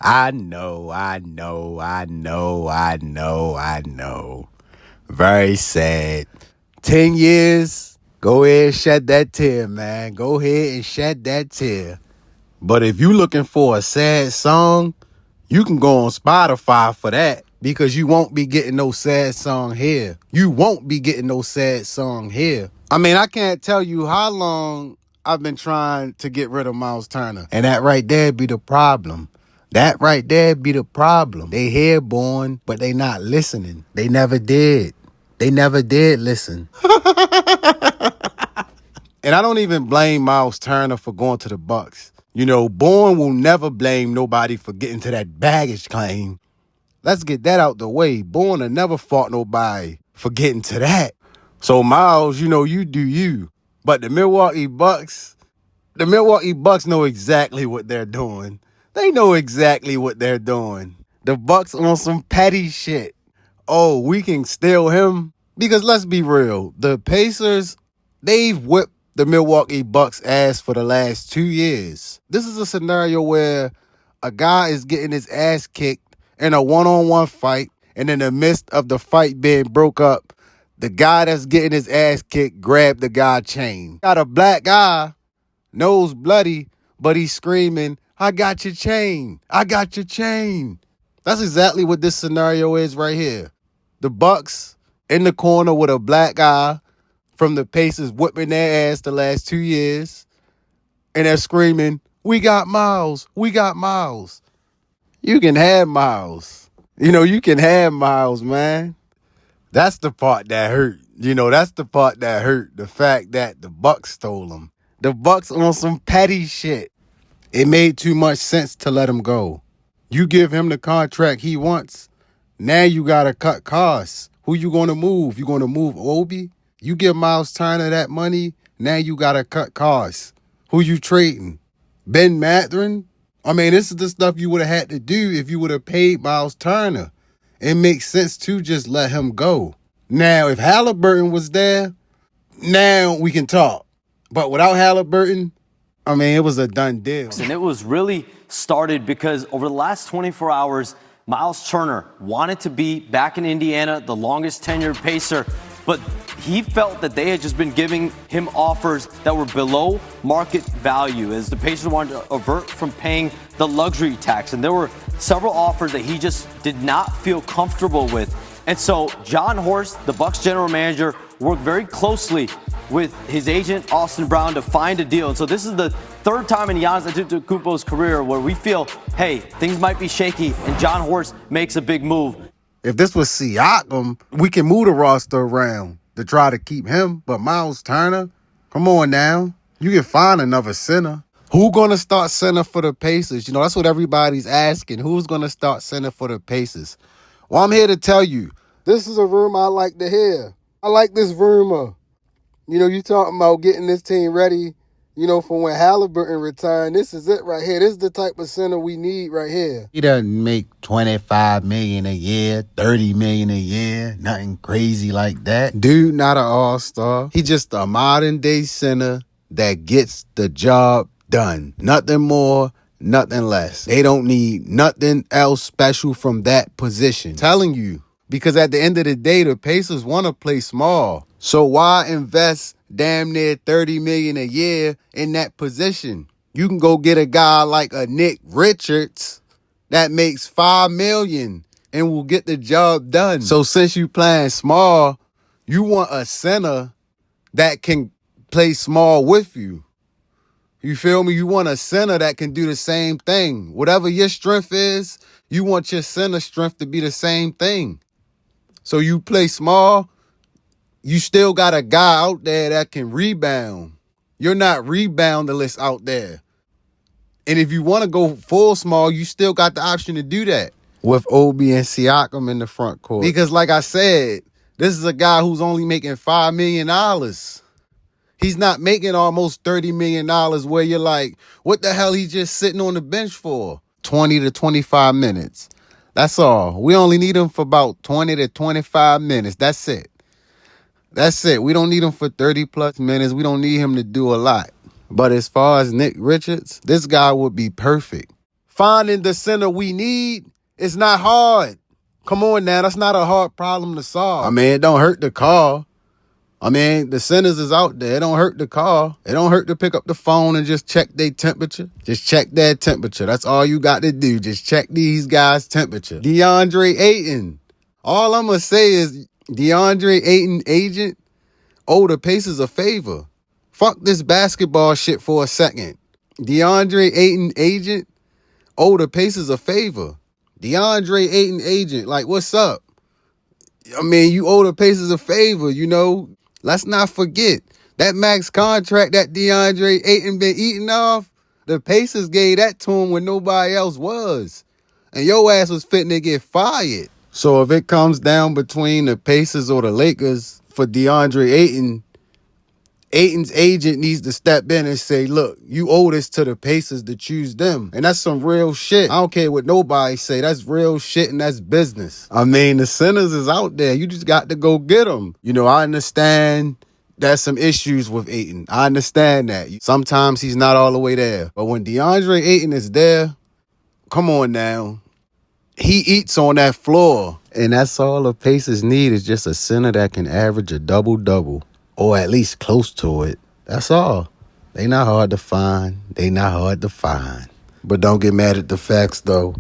I know. Very sad. 10 years, go ahead and shed that tear, man. Go ahead and shed that tear. But if you looking for a sad song, you can go on Spotify for that because you won't be getting no sad song here. You won't be getting no sad song here. I mean, I can't tell you how long I've been trying to get rid of Myles Turner. And that right there be the problem. That right there be the problem. They here born, but they not listening. They never did. They never did listen. And I don't even blame Myles Turner for going to the Bucks. You know, Bourne will never blame nobody for getting to that baggage claim. Let's get that out the way. Bourne will never fault nobody for getting to that. So, Myles, you know, you do you. But the Milwaukee Bucks know exactly what they're doing. They know exactly what they're doing. The Bucks on some petty shit. Oh, we can steal him? Because let's be real. The Pacers, they've whipped the Milwaukee Bucks ass for the last 2 years. This is a scenario where a guy is getting his ass kicked in a one-on-one fight, and in the midst of the fight being broke up, the guy that's getting his ass kicked grabbed the guy's chain. Got a black guy, nose bloody, but he's screaming, "I got your chain. I got your chain." That's exactly what this scenario is right here. The Bucks in the corner with a black guy from the Pacers whipping their ass the last 2 years, and they're screaming, "We got Myles. We got Myles." You can have Myles. You know, you can have Myles, man. That's the part that hurt. You know, that's the part that hurt. The fact that the Bucks stole him. The Bucks on some petty shit. It made too much sense to let him go. You give him the contract he wants. Now you got to cut costs. Who you going to move? You going to move Obi? You give Myles Turner that money, now you got to cut costs. Who you trading? Ben Mathurin? I mean, this is the stuff you would have had to do if you would have paid Myles Turner. It makes sense to just let him go. Now, if Halliburton was there, now we can talk. But without Halliburton, I mean, it was a done deal. And it was really started because over the last 24 hours, Myles Turner wanted to be back in Indiana, the longest tenured Pacer, but he felt that they had just been giving him offers that were below market value as the Pacers wanted to avert from paying the luxury tax. And there were several offers that he just did not feel comfortable with. And so John Horst, the Bucks general manager, worked very closely with his agent, Austin Brown, to find a deal. And so this is the third time in Giannis Antetokounmpo's career where we feel, hey, things might be shaky, and John Horst makes a big move. If this was Siakam, we can move the roster around to try to keep him. But Myles Turner, come on now. You can find another center. Who going to start center for the Pacers? You know, that's what everybody's asking. Who's going to start center for the Pacers? Well, I'm here to tell you, this is a rumor I like to hear. I like this rumor. You know, you talking about getting this team ready, you know, for when Halliburton retired. This is it right here. This is the type of center we need right here. He doesn't make $25 million a year, $30 million a year, nothing crazy like that. Dude, not an all-star. He just a modern-day center that gets the job done. Nothing more, nothing less. They don't need nothing else special from that position. Telling you. Because at the end of the day, the Pacers want to play small. So why invest damn near $30 million a year in that position? You can go get a guy like a Nick Richards that makes $5 million and will get the job done. So since you playing small, you want a center that can play small with you. You feel me? You want a center that can do the same thing. Whatever your strength is, you want your center strength to be the same thing. So you play small, you still got a guy out there that can rebound. You're not reboundless out there. And if you want to go full small, you still got the option to do that with Obi and Siakam in the front court. Because like I said, this is a guy who's only making $5 million. He's not making almost $30 million where you're like, what the hell he just sitting on the bench for? 20 to 25 minutes. That's all. We only need him for about 20 to 25 minutes. That's it. That's it. We don't need him for 30 plus minutes. We don't need him to do a lot. But as far as Nick Richards, this guy would be perfect Finding the center we need is not hard. Come on now, that's not a hard problem to solve. I mean, it don't hurt to call. I mean, the centers is out there. It don't hurt to call. It don't hurt to pick up the phone and just check their temperature. Just check their temperature. That's all you got to do. Just check these guys' temperature. DeAndre Ayton. All I'm going to say is DeAndre Ayton agent owe the Pacers a favor. Fuck this basketball shit for a second. DeAndre Ayton agent owe the Pacers a favor. DeAndre Ayton agent, like, what's up? I mean, you owe the Pacers a favor, you know. Let's not forget that max contract that DeAndre Ayton been eating off, the Pacers gave that to him when nobody else was. And your ass was fitting to get fired. So if it comes down between the Pacers or the Lakers for DeAndre Ayton, Ayton's agent needs to step in and say, look, you owe this to the Pacers to choose them. And that's some real shit. I don't care what nobody say. That's real shit and that's business. I mean, the centers is out there. You just got to go get them. You know, I understand there's some issues with Ayton. I understand that. Sometimes he's not all the way there. But when DeAndre Ayton is there, come on now. He eats on that floor. And that's all the Pacers need is just a center that can average a double-double. Or at least close to it. That's all. They not hard to find. But don't get mad at the facts, though.